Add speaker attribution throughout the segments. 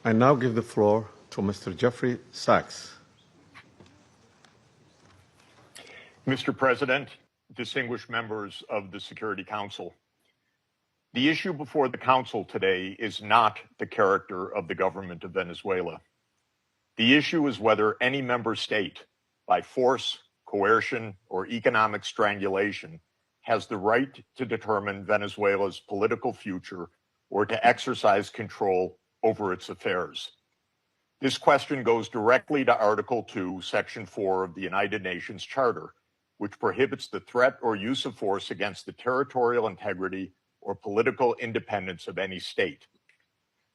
Speaker 1: I now give the floor to Mr. Jeffrey Sachs.
Speaker 2: Mr. President, distinguished members of the Security Council, the issue before the Council today is not the character of the government of Venezuela. The issue is whether any member state, by force, coercion, or economic strangulation, has the right to determine Venezuela's political future or to exercise control over its affairs. This question goes directly to Article 2, Section 4 of the United Nations Charter, which prohibits the threat or use of force against the territorial integrity or political independence of any state.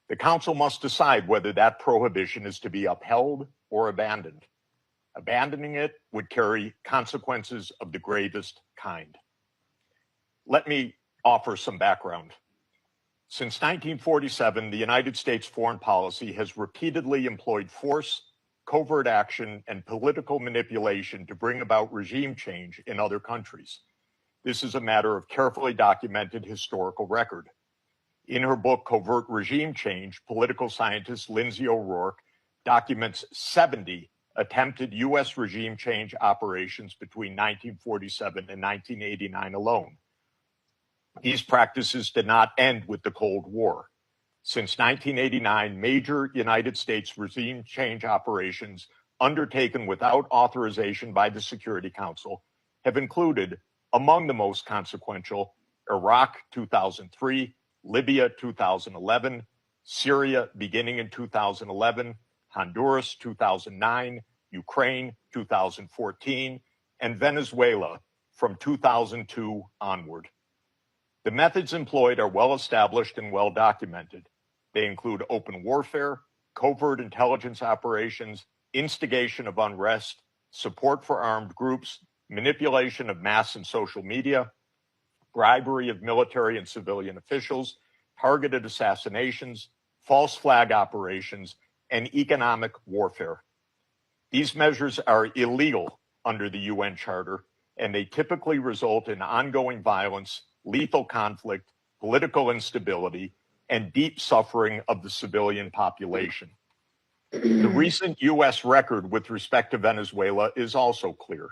Speaker 2: The Council must decide whether that prohibition is to be upheld or abandoned. Abandoning it would carry consequences of the gravest kind. Let me offer some background. Since 1947, the United States foreign policy has repeatedly employed force, covert action, and political manipulation to bring about regime change in other countries. This is a matter of carefully documented historical record. In her book, Covert Regime Change, political scientist Lindsay O'Rourke documents 70 attempted U.S. regime change operations between 1947 and 1989 alone. These practices did not end with the Cold War. Since 1989, major United States regime change operations undertaken without authorization by the Security Council have included, among the most consequential, Iraq 2003, Libya 2011, Syria beginning in 2011, Honduras 2009, Ukraine 2014, and Venezuela from 2002 onward. The methods employed are well established and well documented. They include open warfare, covert intelligence operations, instigation of unrest, support for armed groups, manipulation of mass and social media, bribery of military and civilian officials, targeted assassinations, false flag operations, and economic warfare. These measures are illegal under the UN Charter, and they typically result in ongoing violence, lethal conflict, political instability, and deep suffering of the civilian population. The recent U.S. record with respect to Venezuela is also clear.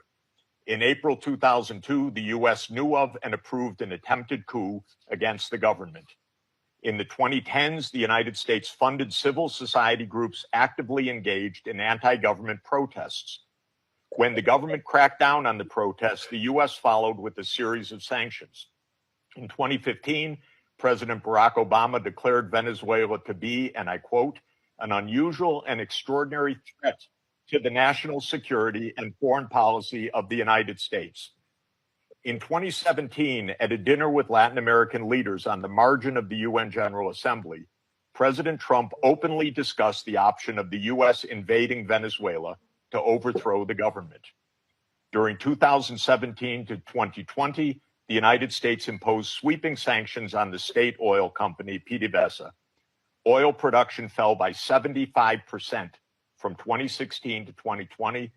Speaker 2: In April 2002, the U.S. knew of and approved an attempted coup against the government. In the 2010s, the United States funded civil society groups actively engaged in anti-government protests. When the government cracked down on the protests, the U.S. followed with a series of sanctions. In 2015, President Barack Obama declared Venezuela to be, and I quote, an unusual and extraordinary threat to the national security and foreign policy of the United States. In 2017, at a dinner with Latin American leaders on the margin of the UN General Assembly, President Trump openly discussed the option of the U.S. invading Venezuela to overthrow the government. During 2017 to 2020, the United States imposed sweeping sanctions on the state oil company PDVSA. Oil production fell by 75% from 2016 to 2020,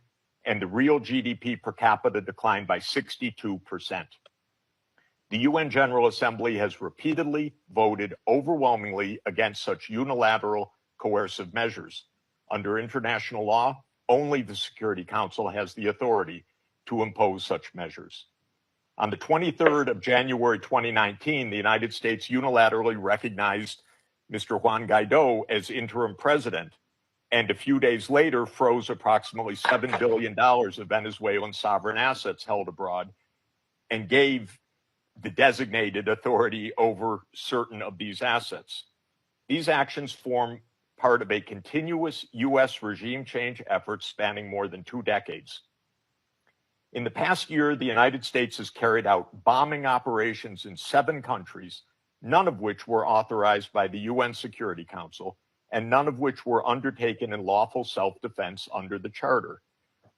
Speaker 2: and the real GDP per capita declined by 62%. The UN General Assembly has repeatedly voted overwhelmingly against such unilateral coercive measures. Under international law, only the Security Council has the authority to impose such measures. On the 23rd of January 2019, the United States unilaterally recognized Mr. Juan Guaido as interim president, and a few days later froze approximately $7 billion of Venezuelan sovereign assets held abroad and gave the designated authority over certain of these assets. These actions form part of a continuous U.S. regime change effort spanning more than 2 decades. In the past year, the United States has carried out bombing operations in 7 countries, none of which were authorized by the UN Security Council, and none of which were undertaken in lawful self-defense under the Charter.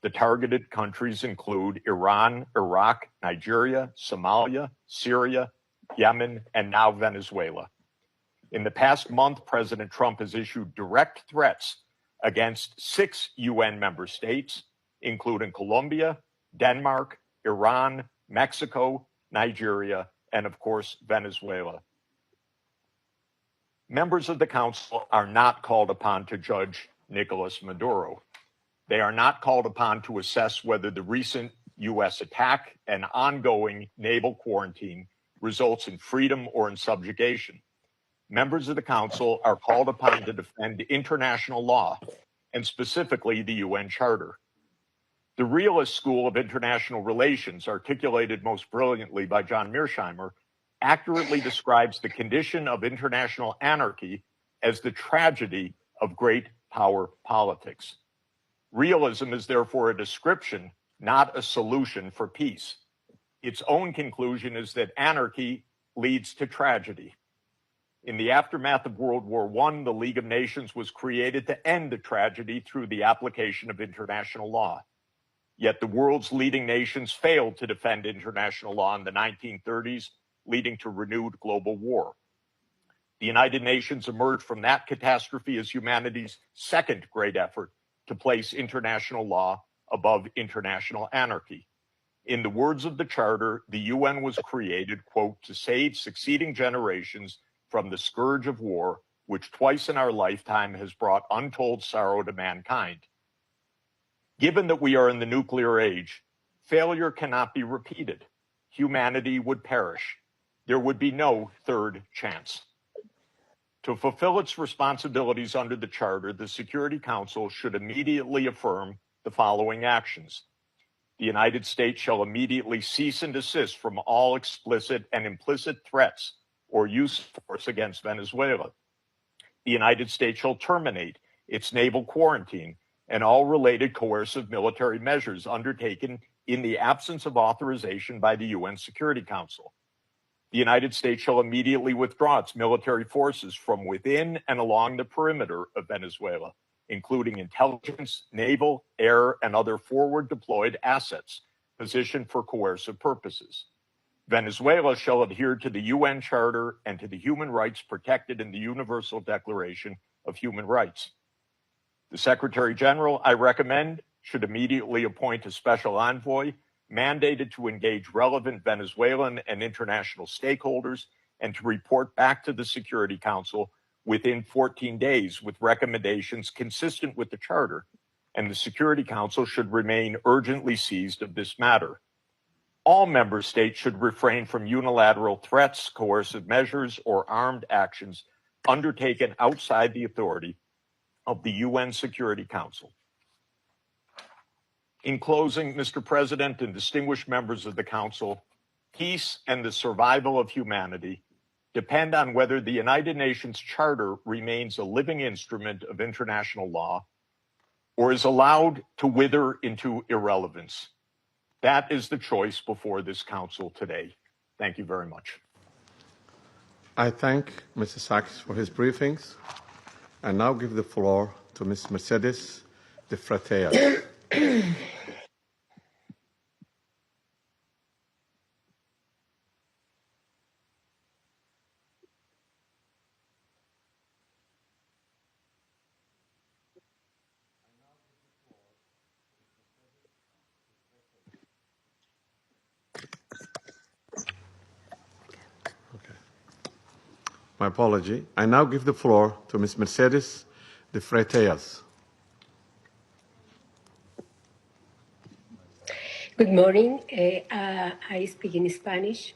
Speaker 2: The targeted countries include Iran, Iraq, Nigeria, Somalia, Syria, Yemen, and now Venezuela. In the past month, President Trump has issued direct threats against 6 UN member states, including Colombia, Denmark, Iran, Mexico, Nigeria, and of course, Venezuela. Members of the Council are not called upon to judge Nicolas Maduro. They are not called upon to assess whether the recent U.S. attack and ongoing naval quarantine results in freedom or in subjugation. Members of the Council are called upon to defend international law, and specifically the UN Charter. The realist school of international relations, articulated most brilliantly by John Mearsheimer, accurately describes the condition of international anarchy as the tragedy of great power politics. Realism is therefore a description, not a solution for peace. Its own conclusion is that anarchy leads to tragedy. In the aftermath of World War I, the League of Nations was created to end the tragedy through the application of international law. Yet the world's leading nations failed to defend international law in the 1930s, leading to renewed global war. The United Nations emerged from that catastrophe as humanity's second great effort to place international law above international anarchy. In the words of the Charter, the UN was created, quote, to save succeeding generations from the scourge of war, which twice in our lifetime has brought untold sorrow to mankind. Given that we are in the nuclear age, failure cannot be repeated. Humanity would perish. There would be no third chance. To fulfill its responsibilities under the Charter, the Security Council should immediately affirm the following actions. The United States shall immediately cease and desist from all explicit and implicit threats or use of force against Venezuela. The United States shall terminate its naval quarantine and all related coercive military measures undertaken in the absence of authorization by the UN Security Council. The United States shall immediately withdraw its military forces from within and along the perimeter of Venezuela, including intelligence, naval, air, and other forward deployed assets positioned for coercive purposes. Venezuela shall adhere to the UN Charter and to the human rights protected in the Universal Declaration of Human Rights. The Secretary General, I recommend, should immediately appoint a special envoy mandated to engage relevant Venezuelan and international stakeholders and to report back to the Security Council within 14 days with recommendations consistent with the Charter, and the Security Council should remain urgently seized of this matter. All member states should refrain from unilateral threats, coercive measures, or armed actions undertaken outside the authority of the UN Security Council. In closing, Mr. President and distinguished members of the Council, peace and the survival of humanity depend on whether the United Nations Charter remains a living instrument of international law or is allowed to wither into irrelevance. That is the choice before this Council today. Thank you very much.
Speaker 1: I thank Mr. Sachs for his briefings and now give the floor to Ms. Mercedes de Freitas. My apology. I now give the floor to Ms. Mercedes de Freitas.
Speaker 3: Good morning. I speak in Spanish.